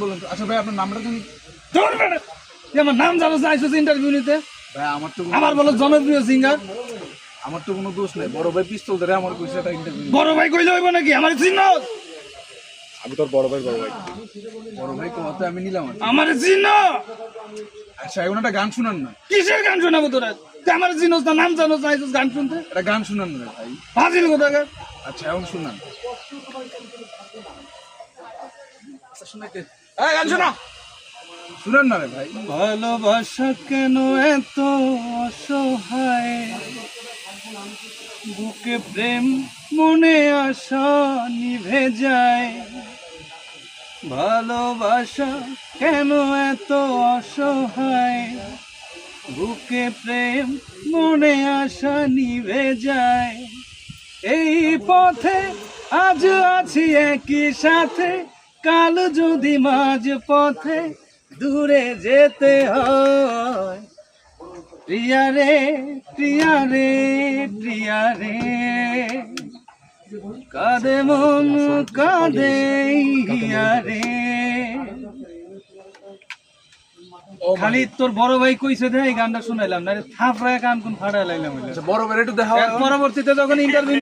বলেন তো। আচ্ছা ভাই আপনার নামটা জানি? তোর বেটা তুই আমার নাম জানো না আইসিস ইন্টারভিউ নিতে ভাই আমার তো আমার বলো জনপ্রিয় সিঙ্গার আমার তো কোনো দোষ নাই, বড় ভাই পিস্তল ধরে আমার কইছে এটা ইন্টারভিউ। বড় ভাই কইলে হইব নাকি আমার চিহ্ন আমি তোর বড় ভাই বড় ভাই কথা আমি নিলাম আর কি। আমার চিহ্ন আচ্ছা এখন একটা গান শুনান না, কিসের গান শোনাবো তোরা তুই আমার চিহ্নস না নাম জানোস না আইসিস গান শুনতে একটা গান শুনান না ভাই। ফাজিল কোথাকার আচ্ছা এখন শুনান। আচ্ছা শুনাইতে গান শোনা শুনান না রে ভাই। ভালোবাসা কেন এত অসহায় বুকে প্রেম মনে আশা নিভে যায় ভালোবাসা কেন এত অসহায় বুকে প্রেম মনে আশা নিভে যায় এই পথে আজ আছি একই সাথে কাল যদি মাঝ পথে দূরে যেতে হয় প্রিয়া রে প্রিয়া রে প্রিয়া রে কাঁদে মন কাঁদে ইয়া রে খালি তোর বড় ভাই কইছে দে এই গানটা শুনাইলাম না থাপড়ায় কান কোন ফাড়া লাইলাম আচ্ছা বড় ভাই একটু দেখা পরবর্তীতে যখন ইন্টারভিউ